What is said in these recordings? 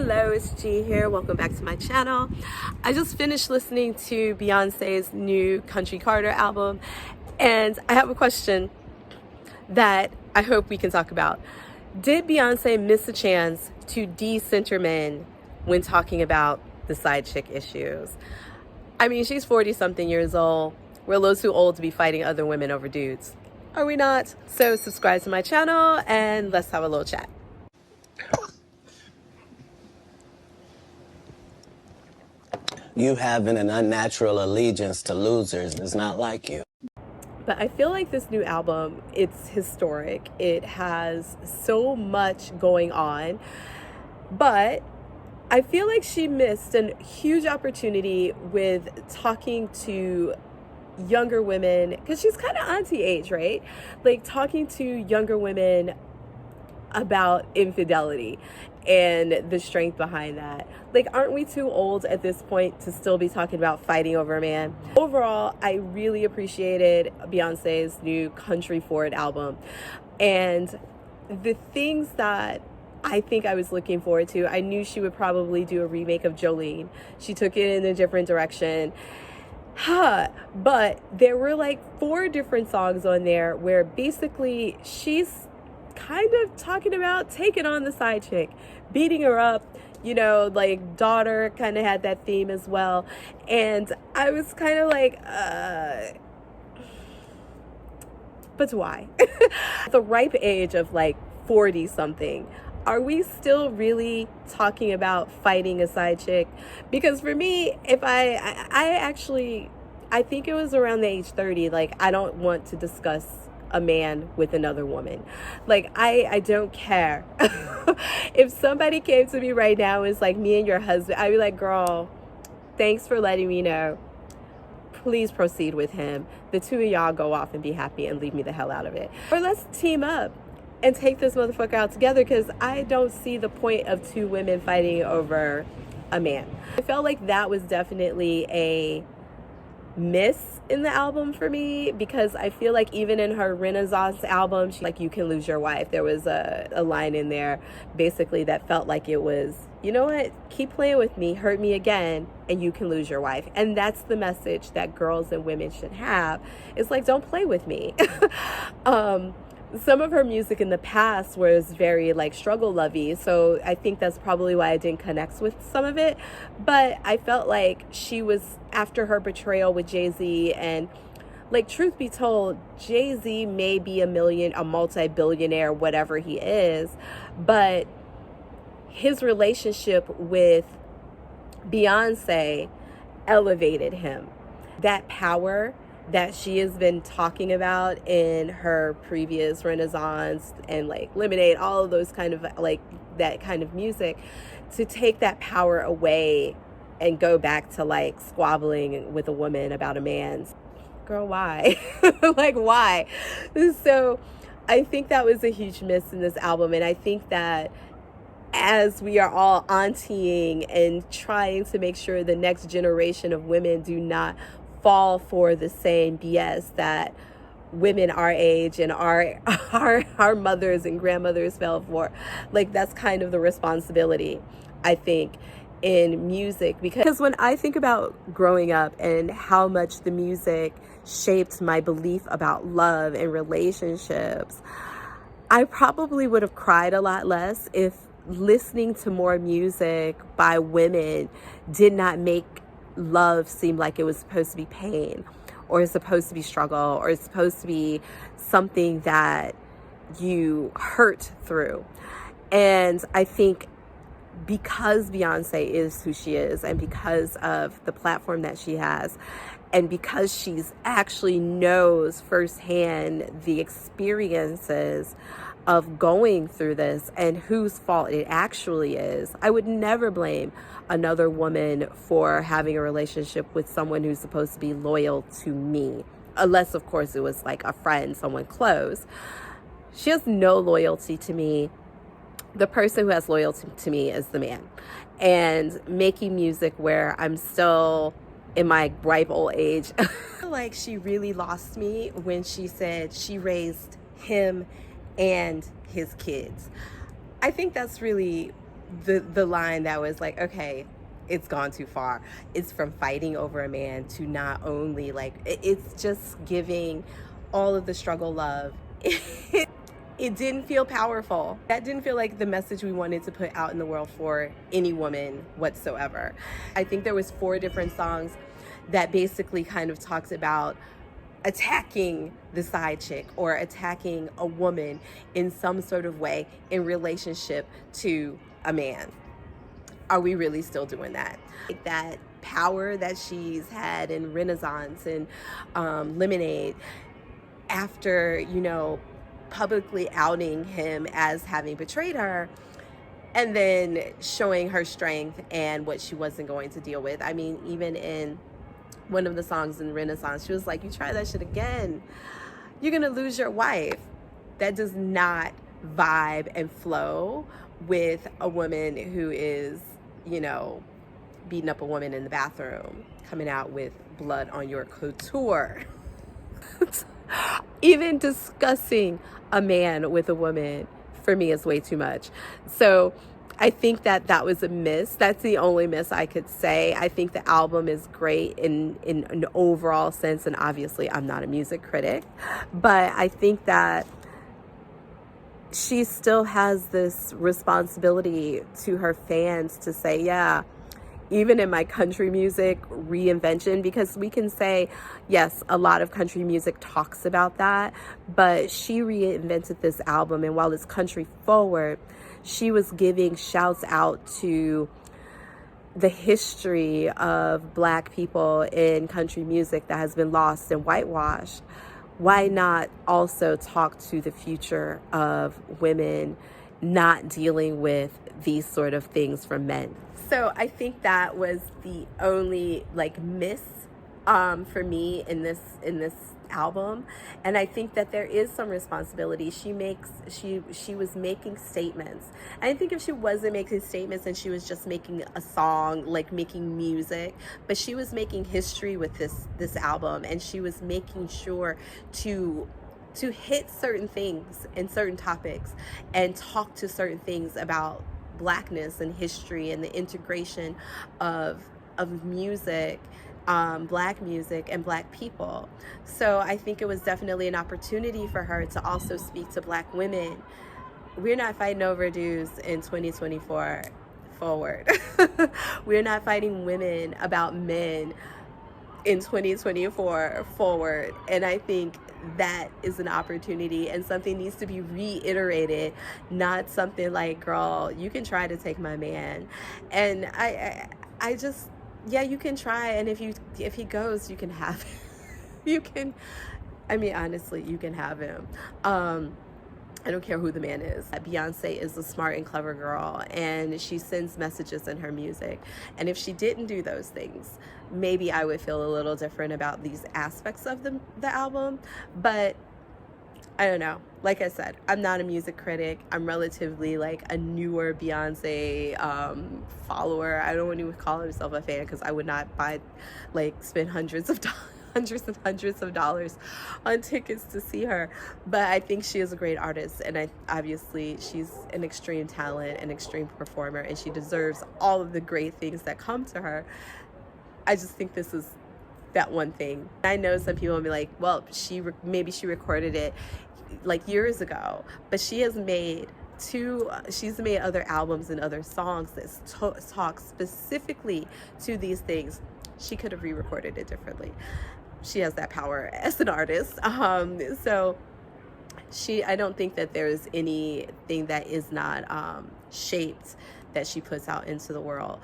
Hello, it's G here. Welcome back to my channel. I just finished listening to Beyonce's new Country Carter album, and I have a question that I hope we can talk about. Did Beyonce miss a chance to de-center men when talking about the side chick issues? I mean, she's 40-something years old. We're a little too old to be fighting other women over dudes. Are we not? So subscribe to my channel and let's have a little chat. You having an unnatural allegiance to losers is not like you. But I feel like this new album, it's historic. It has so much going on. But I feel like she missed a huge opportunity with talking to younger women, because she's kind of auntie age, right? Like talking to younger women about infidelity and the strength behind that. Like, aren't we too old at this point to still be talking about fighting over a man? Overall, I really appreciated Beyonce's new Country Forward album. And the things that I think I was looking forward to, I knew she would probably do a remake of Jolene. She took it in a different direction. But there were like 4 different songs on there where basically she's kind of talking about taking on the side chick, beating her up, you know, like Daughter kind of had that theme as well. And I was kind of like, but why? At the ripe age of like 40 something, are we still really talking about fighting a side chick? Because for me, if I think it was around the age 30, like, I don't want to discuss a man with another woman. Like, I don't care. If somebody came to me right now and was like, me and your husband, I'd be like, girl, thanks for letting me know. Please proceed with him. The two of y'all go off and be happy and leave me the hell out of it. Or let's team up and take this motherfucker out together, because I don't see the point of 2 women fighting over a man. I felt like that was definitely a miss in the album for me, because I feel like even in her Renaissance album, she, like, you can lose your wife, there was a line in there basically that felt like it was, you know what, keep playing with me, hurt me again, and you can lose your wife. And that's the message that girls and women should have. It's like, don't play with me. Some of her music in the past was very like struggle lovey, so I think that's probably why I didn't connect with some of it. But I felt like she was, after her betrayal with Jay-Z, and like, truth be told, Jay-Z may be a multi-billionaire, whatever he is, but his relationship with Beyonce elevated him. That power that she has been talking about in her previous Renaissance and like Lemonade, all of those kind of like that kind of music, to take that power away and go back to like squabbling with a woman about a man. Girl, why? Like, why? So I think that was a huge miss in this album. And I think that as we are all auntieing and trying to make sure the next generation of women do not fall for the same BS that women our age and our mothers and grandmothers fell for, like, that's kind of the responsibility, I think, in music. Because when I think about growing up and how much the music shaped my belief about love and relationships, I probably would have cried a lot less if listening to more music by women did not make love seem like it was supposed to be pain, or it's supposed to be struggle, or it's supposed to be something that you hurt through. And I think because Beyonce is who she is, and because of the platform that she has, and because she's actually knows firsthand the experiences of going through this and whose fault it actually is, I would never blame another woman for having a relationship with someone who's supposed to be loyal to me, unless of course it was like a friend, someone close. She has no loyalty to me. The person who has loyalty to me is the man. And making music where I'm still in my ripe old age, I feel like she really lost me when she said she raised him and his kids. I think that's really the line that was like, okay, it's gone too far. It's from fighting over a man to not only like it's just giving all of the struggle love. It didn't feel powerful. That didn't feel like the message we wanted to put out in the world for any woman whatsoever. I think there was 4 different songs that basically kind of talks about attacking the side chick or attacking a woman in some sort of way in relationship to a man. Are we really still doing that? Like that power that she's had in Renaissance and Lemonade, after, you know, publicly outing him as having betrayed her, and then showing her strength and what she wasn't going to deal with. I mean, even in one of the songs in Renaissance, she was like, you try that shit again, you're gonna lose your wife. That does not vibe and flow with a woman who is, you know, beating up a woman in the bathroom, coming out with blood on your couture. Even discussing a man with a woman for me is way too much. So I think that was a miss. That's the only miss I could say. I think the album is great in an overall sense, and obviously I'm not a music critic, but I think that she still has this responsibility to her fans to say, yeah, even in my country music reinvention, because we can say, yes, a lot of country music talks about that, but she reinvented this album, and while it's country forward, she was giving shouts out to the history of Black people in country music that has been lost and whitewashed. Why not also talk to the future of women not dealing with these sort of things from men? So I think that was the only like miss for me in this album, and I think that there is some responsibility. She was making statements, and I think if she wasn't making statements and she was just making a song, like making music, but she was making history with this album, and she was making sure to hit certain things and certain topics and talk to certain things about Blackness and history and the integration of music, Black music and Black people. So I think it was definitely an opportunity for her to also speak to Black women. We're not fighting over dudes in 2024 forward. We're not fighting women about men in 2024 forward. And I think that is an opportunity, and something needs to be reiterated, not something like, girl, you can try to take my man. And I just, yeah, you can try, and if he goes, you can have him. You can, I mean, honestly, you can have him. I don't care who the man is. Beyoncé is a smart and clever girl, and she sends messages in her music. And if she didn't do those things, maybe I would feel a little different about these aspects of the album. But I don't know. Like I said, I'm not a music critic. I'm relatively like a newer Beyoncé follower. I don't want to call myself a fan, because I would not spend hundreds and hundreds of dollars on tickets to see her. But I think she is a great artist, and obviously she's an extreme talent, an extreme performer, and she deserves all of the great things that come to her. I just think this is that one thing. I know some people will be like, well, maybe she recorded it like years ago, but she's made other albums and other songs that talk specifically to these things. She could have re-recorded it differently. She has that power as an artist. So I don't think that there's anything that is not shaped that she puts out into the world.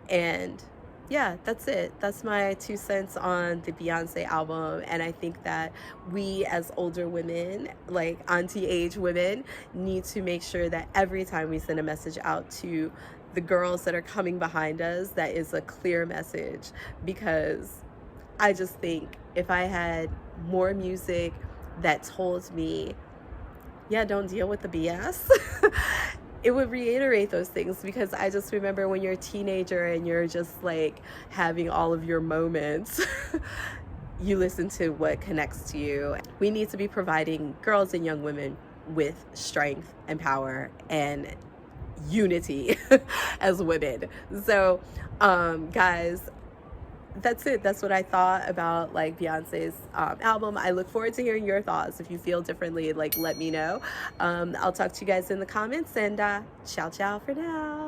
And yeah, that's it. That's my 2 cents on the Beyoncé album. And I think that we as older women, like auntie age women, need to make sure that every time we send a message out to the girls that are coming behind us, that is a clear message. Because I just think if I had more music that told me, yeah, don't deal with the BS, it would reiterate those things. Because I just remember when you're a teenager and you're just like having all of your moments, you listen to what connects to you. We need to be providing girls and young women with strength and power and unity as women. So, guys, that's it. That's what I thought about like Beyonce's album. I look forward to hearing your thoughts. If you feel differently, like let me know. I'll talk to you guys in the comments, and ciao ciao for now.